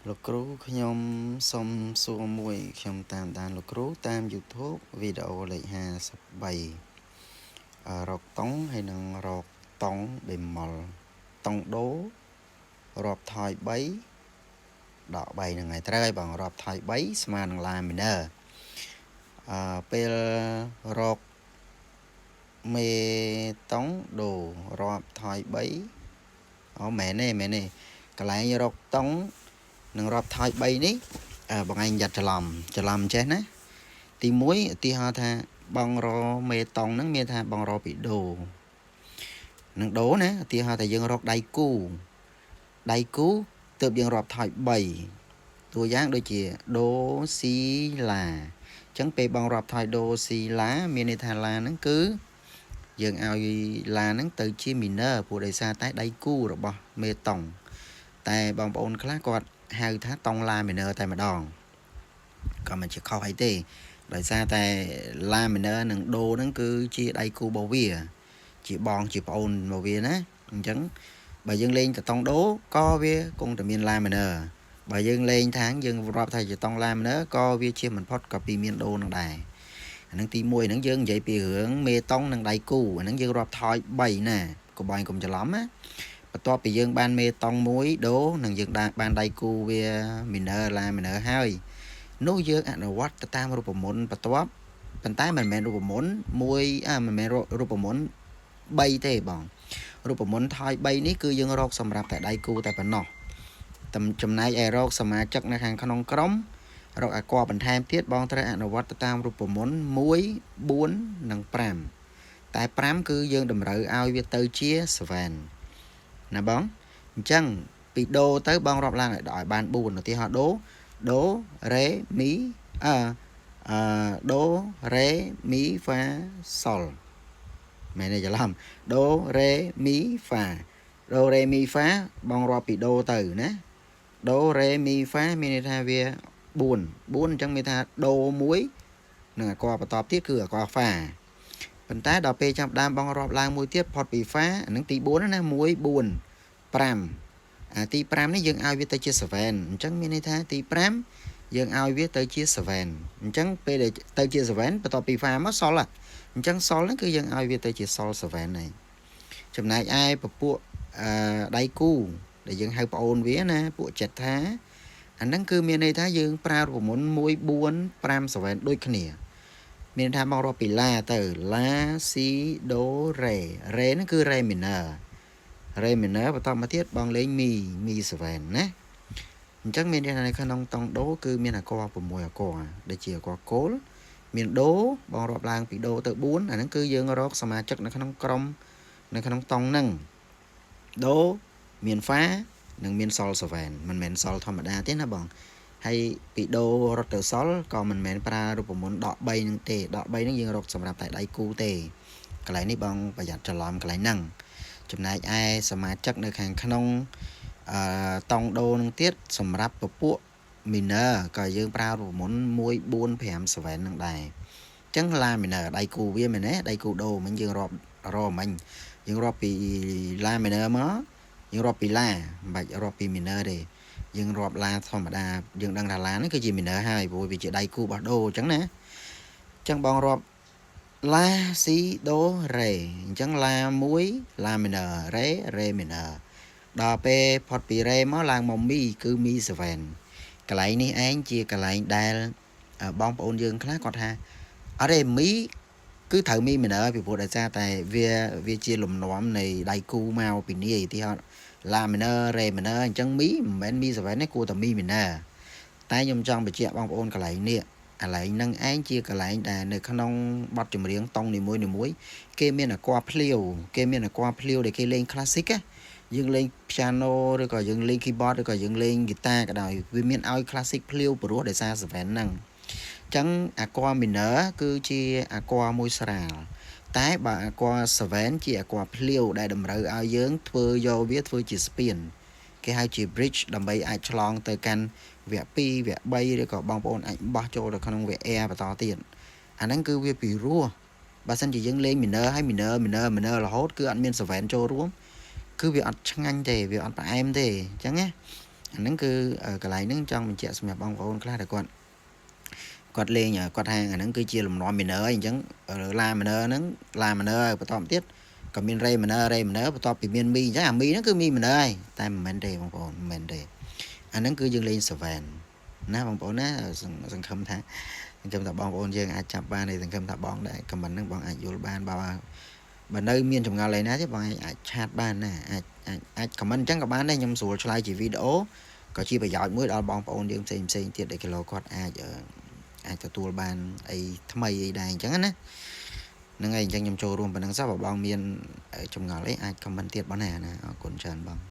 លោកគ្រូខ្ញុំសូមសួរមួយខ្ញុំតាមដានលោកគ្រូតាម YouTube វីដេអូលេខ53រកតុងហើយនឹងរកតុងបេម៉ុលតុងដូរាប់ថយ3ដក3ហ្នឹងហើយត្រូវហើយបងរាប់ថយ3ស្មើនឹង La minor ពេលរកមេតុងដូរាប់ថយ3មែនទេកន្លែងរកតុងនឹងរាប់ថយ3នេះបងឯងយ៉ាត់ច្រឡំចេះណាទី1ឧទាហរណ៍ថាបងរមេតុងហ្នឹងមានថាបងរពីដូនឹងដូណាឧទាហរណ៍ថាយើងរកដៃគូទើបយើងរាប់ថយ3តួយ៉ាងដូចជាដូស៊ីឡាអញ្ចឹងពេលបងរាប់ថយដូស៊ីឡាមានន័យថាឡាហ្នឹងគឺយើងឲ្យឡាហ្នឹងទៅជា minor ព្រោះដោយសារតែដៃគូរបស់មេតុងតែបងប្អូនខ្លះគាត់ហៅថាតុង La minor តែម្ដងក៏មិនជាខុសអីទេដោយសារតែ La minor និងដូហ្នឹងគឺជាដៃគូរបស់វាជាបងជាប្អូនរបស់វាណាអញ្ចឹងបើយើងលេងតតុងដូក៏វាគង់តែមាន La minor បើយើងលេងថាងយើងរាប់ថាជាតុង La minor ក៏វាជាមិនផុតក៏ពីមានដូនឹងដែរអានឹងទី1ហ្នឹងយើងនិយាយពីរឿងមេតុងនិងដៃគូអាហ្នឹងយើងរាប់ថយ3ណាកុំបាញ់កុំច្រឡំណាបន្ទាប់ពីយើងបានមេតុង1ដូនិងយើងបានដៃគូវា minor La minor ហើយនោះយើងអនុវត្តទៅតាមរូបមន្តបន្ទាប់ប៉ុន្តែមិនមែនរូបមន្តមិនមែនរូបមន្ត3ទេបងរូបមន្តថយ3នេះគឺយើងរកសម្រាប់តែដៃគូតែប៉ុណ្ណោះចំណែកឯរកសមាជិកនៅខាងក្នុងក្រុមរកអាគារបន្ថែមទៀតបងត្រូវអនុវត្តទៅតាមរូបមន្ត1 4និង5តែ5គឺយើងតម្រូវឲ្យវាទៅជា7ណាបងអញ្ចឹងពីដូទៅបងរាប់ឡើងឲ្យបាន4ឧទាហរណ៍ដូរ៉េមីដូរ៉េមីហ្វាសុលមែនទេច្រឡំដូរ៉េមីហ្វាបងរាប់ពីដូទៅណាដូរ៉េមីហ្វាមានន័យថាវា4អញ្ចឹងមានថាដូ1និងអាគារបន្តទៀតគឺអាគារហ្វាប៉ុន្តែដល់ពេលចាប់ដើមបងរាប់ឡើងមួយទៀតផុតពីហ្វាអានឹងទី4ណា1 4 5អាទី5នេះយើងឲ្យវាទៅជា7អញ្ចឹងមានន័យថាទី5យើងឲ្យវាទៅជា7អញ្ចឹងពេលដែលទៅជា7បន្ទាប់ពីហ្វាមកសុលអញ្ចឹងសុលហ្នឹងគឺយើងឲ្យវាទៅជាសុល7ហើយចំណែកឯពពួកដៃគូដែលយើងហៅប្អូនវាណាពួកចិត្តថាអាហ្នឹងគឺមានន័យថាយើងប្រើរូបមន្ត1 4 5 7ដូចគ្នាមានថាបងរាប់ពីឡាទៅឡាស៊ីដូរ៉េហ្នឹងគឺរ៉េមីន័របន្តមកទៀតបងលេងមី7ណាអញ្ចឹងមានន័យថានៅក្នុងតុងដូគឺមានអាគារ6អាគារដែលជាអាគារគោលមានដូបងរាប់ឡើងពីដូទៅ4អាហ្នឹងគឺយើងរកសមាជិកនៅក្នុងក្រុមនៅក្នុងតុងហ្នឹងដូមានហ្វានិងមានសុល7មិនមែនសុលធម្មតាទេណាបងហើយពីដូរត់ទៅសុលក៏មិនមែនប្រើរូបមន្តដក3នឹងទេដក3នឹងយើងរកសម្រាប់តែដៃគូទេកន្លែងនេះបងប្រយ័ត្នច្រឡំកន្លែងហ្នឹងចំណែកឯសមាជិកនៅខាងក្នុងតុងដូនឹងទៀតសម្រាប់ពពួក minor ក៏យើងប្រើរូបមន្ត1 4 5 7នឹងដែរអញ្ចឹង La minor ដៃគូវាមែនទេដៃគូដូមិញយើងរាប់មិញយើងរាប់ពី La minor មកយើងរាប់ពី La មិនបាច់រាប់ពី minor ទេយើងរាប់ La ធម្មតាយើងដឹងថា La ហ្នឹងគឺជា minor ហើយព្រោះវាជាដៃគូរបស់ដូអញ្ចឹងណាអញ្ចឹងបងរាប់ La Si Do Re អញ្ចឹង La 1 La minor Re minor ដល់ពេលផុតពី Re មកឡើងមកមីគឺមី7កន្លែងនេះឯងជាកន្លែងដែលបងប្អូនយើងខ្លះគាត់ថាអត់ទេមីគឺត្រូវមី minor ពីព្រោះដោយសារតែវាជាលំនាំនៃដៃគូមកពីនេះឧទាហរណ៍ La minor Re minor អញ្ចឹងមីមិនមែនមី7ទេគួរតែមី minor តែខ្ញុំចង់បញ្ជាក់បងប្អូនកន្លែងនេះកន្លែងហ្នឹងឯងជាកន្លែងដែលនៅក្នុងបទចម្រៀងតុងនីមួយគេមានអាគារភ្លាវដែលគេលេង classic ណាយើងលេង piano ឬក៏យើងលេង keyboard ឬក៏យើងលេង guitar ក៏ដោយវាមានឲ្យ classic ភ្លាវព្រោះដោយសារ7ហ្នឹងអញ្ចឹងអាគារ minor គឺជាអាគារមួយស្រាលតែបើអាគារ7ជាអាគារភ្លាវដែលតម្រូវឲ្យយើងធ្វើយកវាធ្វើជាស្ពានគេហៅជា bridge ដើម្បីអាចឆ្លងទៅកាន់វគ្គ2វគ្គ3ឬក៏បងប្អូនអាចបោះចូលទៅក្នុងវគ្គ Air បន្តទៀតអាហ្នឹងគឺវាពីរោះបើសិនជាយើងលេង minor ហើយ minor រហូតគឺអត់មាន7ចូលរួមគឺវាអត់ឆ្ងាញ់ទេវាអត់ផ្អែមទេអញ្ចឹងណា anh nắng cứ cái lại nắng trong mình chạy xem bong ôn khá là quạt lên nhờ quạt hàng anh nắng cứ chia làm non mình ơi chẳng làm mình nắng làm mình ơi bắt tóm tiết còn miền rây mình bắt tóm bị miền mi chắc là mi nó cứ mi mình ơi tay mình đề bong ôn mình đề anh nắng cứ dừng lên sờ vẹn na bong ôn na sừng khâm thang khâm thả bong ôn dương ai chạm ba này sừng khâm thả bong đấy còn mình nắng bong ai vô ban bao bên nơi miền trong ngà lấy ná chứ bằng ai chat ban nè ai comment chẳng các bạn đây nhầm sủa slide chỉ video có chi phải giỏi mới đó bong ôn dương xem tiệt để cái lô code ai giờ ai cho tour ban ai tham ai đây chẳng á nâng ai chẳng nhầm trâu luôn bên đằng sau bảo bong miền trong ngà lấy ai comment tiệt bán nè nè còn tràn bằng